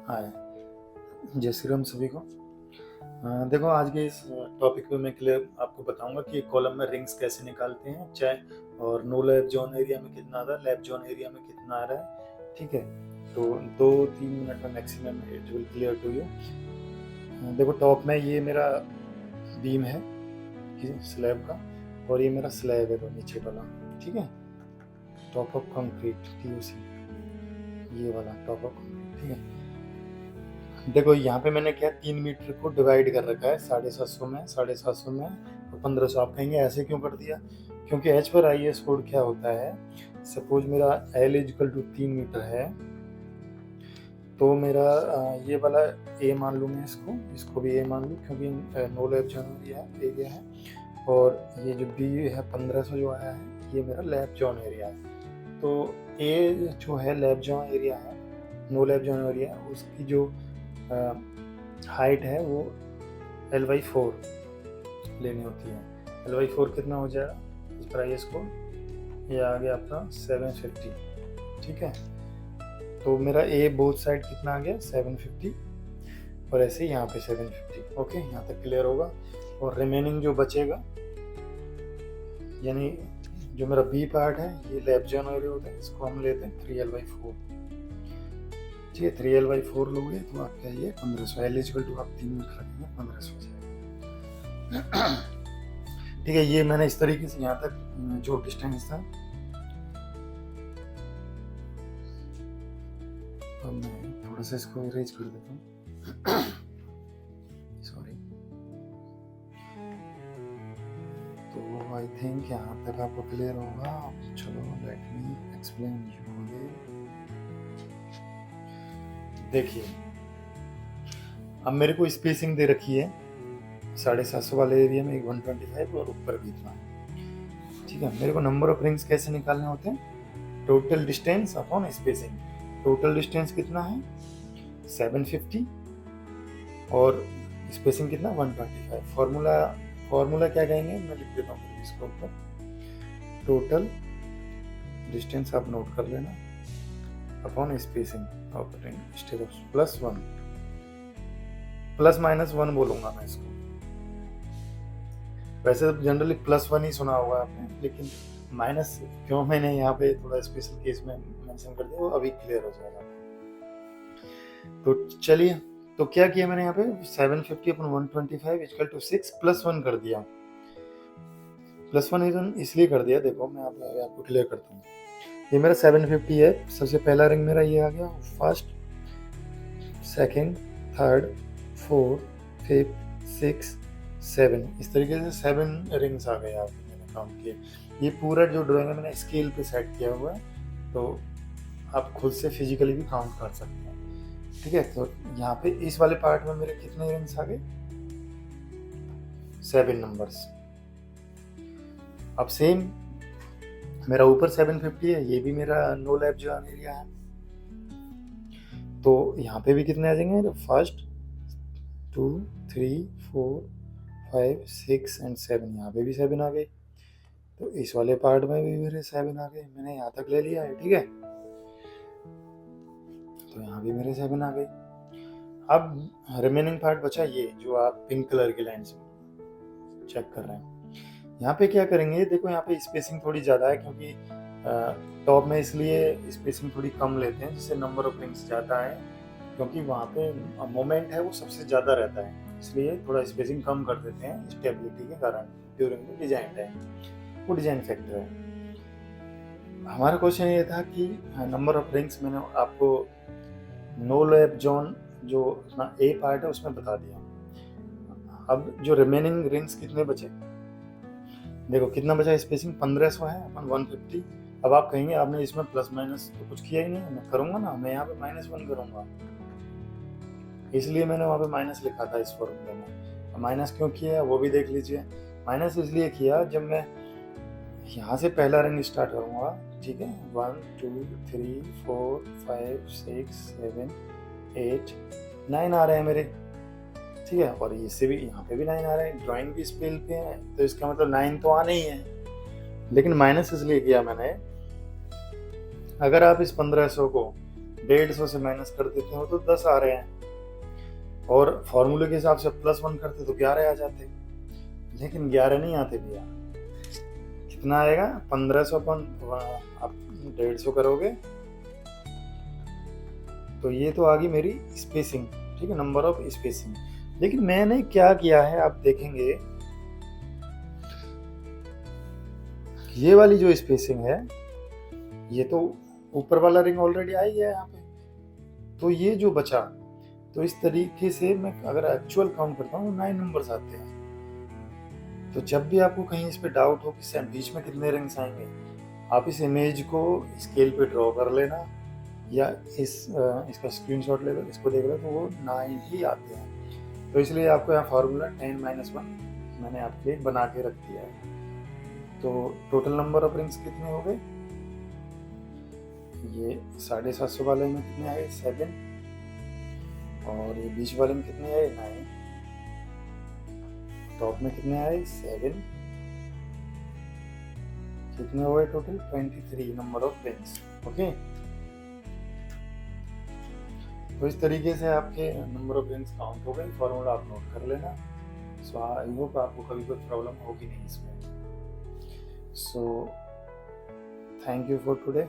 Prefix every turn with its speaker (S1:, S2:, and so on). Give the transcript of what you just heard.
S1: हाय, जय श्री राम सभी को। देखो, आज के इस टॉपिक पे मैं क्लियर आपको बताऊंगा कि कॉलम में रिंग्स कैसे निकालते हैं, चाहे और नो लैब जोन एरिया में कितना आ रहा है, लैब जोन एरिया में कितना आ रहा है। ठीक है, तो 2-3 मिनट में maximum it will clear to you. देखो, टॉप में ये मेरा बीम है स्लैब का, और ये मेरा स्लैब है तो नीचे वाला। ठीक है, टॉप ऑफ कंक्रीट TOC, ये वाला टॉप ऑफ कंक्रीट। ठीक है, देखो यहाँ पे मैंने क्या 3 मीटर को डिवाइड कर रखा है 750 में, 750 में और 1500। आप कहेंगे ऐसे क्यों कर दिया? क्योंकि एच पर IS कोड क्या होता है, सपोज मेरा L = 3 मीटर है, तो मेरा ये वाला A मान लूँ मैं, इसको भी A मान लूँ, क्योंकि नो लैब जोन एरिया है। और ये जो B है 1500 जो आया है, ये मेरा लैब जोन एरिया है। तो A जो है लैब जोन एरिया है, नो लैब जोन एरिया, उसकी जो हाइट है वो L/4 लेनी होती है। L/4 कितना हो जाएगा इस पर IS को? ये आ गया आपका 750। ठीक है, तो मेरा A बोथ साइड कितना आ गया 750, और ऐसे यहाँ पे 750। ओके, यहाँ तक क्लियर होगा। और रिमेनिंग जो बचेगा, यानी जो मेरा B पार्ट है, ये लैब जोन एरिया होता है, इसको हम लेते हैं 3L/4। ठीक है, 3L/4 लोगे तो आपका ये 1500। L = आप 3 मीटर रखेंगे, 1500 जाएगा। ठीक है, ये मैंने इस तरीके से यहाँ तक जो डिस्टेंस था, तो मैं थोड़ा सा इसको इरेज कर देता हूँ। सॉरी। तो आई थिंक यहाँ तक आपको क्लियर होगा। चलो, लेट मी एक्सप्लेन यू। देखिए, अब मेरे को स्पेसिंग दे रखी है 750 वाले एरिया में 125 और ऊपर भी इतना। ठीक है, मेरे को नंबर ऑफ रिंग्स कैसे निकालने होते हैं? Total distance upon spacing. Total distance कितना है 750, और स्पेसिंग कितना 125। फॉर्मूला क्या कहेंगे, मैं लिख देता हूँ इसको ऊपर। टोटल डिस्टेंस आप नोट कर लेना upon spacing of ring stage of +1, ±1 बोलूंगा मैं इसको। वैसे तो जनरली +1 ही सुना होगा आपने, लेकिन माइनस क्यों मैंने यहाँ पे थोड़ा स्पेशल केस में मेंशन कर दिया, वो अभी क्लियर हो जाएगा। तो चलिए, तो क्या किया मैंने यहाँ पे 750/125 = 6 +1 कर दिया। +1 इसलिए कर दिया, देखो मैं आपको क्लियर करता हूँ। ये मेरा 750 है, सबसे पहला रिंग मेरा ये आ गया, first, second, third, fourth, fifth, 6, 7, इस तरीके से 7 रिंग्स आ गए। आपको मैंने काउंट किए। ये पूरा जो ड्राइंग है मैंने स्केल पे सेट किया हुआ है, तो आप खुद से फिजिकली भी काउंट कर सकते हैं। ठीक है, तो यहाँ पे इस वाले पार्ट में मेरे कितने रिंग्स आ गए? 7 नंबर्स। अब सेम मेरा ऊपर 750 है, ये भी मेरा नो लैब जोन एरिया है, तो यहाँ पे भी कितने आ जाएंगे? तो 1, 2, 3, 4, 5, 6 एंड 7, यहाँ पे भी 7 आ गए। तो इस वाले पार्ट में भी मेरे 7 आ गए, मैंने यहाँ तक ले लिया है। ठीक है, तो यहाँ भी मेरे 7 आ गए। अब रिमेनिंग पार्ट बचा, ये जो आप पिंक कलर की लाइन से चेक कर रहे हैं। यहाँ पे क्या करेंगे, देखो यहाँ पे स्पेसिंग थोड़ी ज़्यादा है, क्योंकि टॉप में इसलिए स्पेसिंग थोड़ी कम लेते हैं, जिससे नंबर ऑफ रिंग्स ज़्यादा है, क्योंकि वहाँ पे मोमेंट है वो सबसे ज़्यादा रहता है, इसलिए थोड़ा स्पेसिंग कम कर देते हैं स्टेबिलिटी के कारण। ड्यूरिंग द डिजाइन टाइम, वो डिजाइन फैक्टर है। हमारा क्वेश्चन ये था कि नंबर ऑफ रिंग्स मैंने आपको नो लैब जोन जो अपना A पार्ट है उसमें बता दिया। अब जो रिमेनिंग रिंग्स कितने बचे, देखो कितना बचा स्पेसिंग 1500 है अपन 150। अब आप कहेंगे आपने इसमें प्लस माइनस तो कुछ किया ही नहीं। मैं करूंगा ना, मैं यहाँ पे -1 करूंगा, इसलिए मैंने वहाँ पे माइनस लिखा था इस फॉर्मूले में। माइनस क्यों किया वो भी देख लीजिए। माइनस इसलिए किया, जब मैं यहाँ से पहला रिंग स्टार्ट करूंगा, ठीक है, 1, 2, 3, 4, 5, 6, 7, 8, 9 आ रहे हैं मेरे। ठीक है, और इससे भी यहाँ पे भी 9 आ रहे हैं, ड्राइंग भी स्पेल पे है, तो इसका मतलब 9 तो आने ही है। लेकिन माइनस इसलिए किया मैंने, अगर आप इस 1500 को 150 से माइनस कर देते हो तो 10 आ रहे हैं, और फॉर्मूले के हिसाब से +1 करते तो 11 आ जाते, लेकिन 11 नहीं आते भैया। कितना आएगा? 1500 अपन आप 150 करोगे तो ये तो आ गई मेरी स्पेसिंग, ठीक है, नंबर ऑफ स्पेसिंग। लेकिन मैंने क्या किया है आप देखेंगे, ये वाली जो स्पेसिंग है ये तो ऊपर वाला रिंग ऑलरेडी आ ही गया यहाँ पे, तो ये जो बचा, तो इस तरीके से मैं अगर एक्चुअल काउंट करता हूँ 9 नंबर्स आते हैं। तो जब भी आपको कहीं इस पे डाउट हो कि बीच में कितने रिंग्स आएंगे, आप इस इमेज को स्केल पे ड्रॉ कर लेना, या इसका स्क्रीनशॉट ले लो, इसको देख लो, तो वो 9 ही आते हैं। तो इसलिए आपको यहाँ फार्मूला 10-1 मैंने आपके लिए बना के रख दिया है। तो टोटल नंबर ऑफ रिंग्स कितने हो गए? ये 750 वाले में कितने आए? 7, और ये बीच वाले में कितने आए? 9, टॉप में कितने आए? 7, कितने हो गए total? 23 number of rings. Okay, तो इस तरीके से आपके नंबर ऑफ रिंग्स काउंट हो गए। फॉर्मूला आप नोट कर लेना। सो आई होप आपको कभी कोई प्रॉब्लम होगी नहीं इसमें। So thank you for today.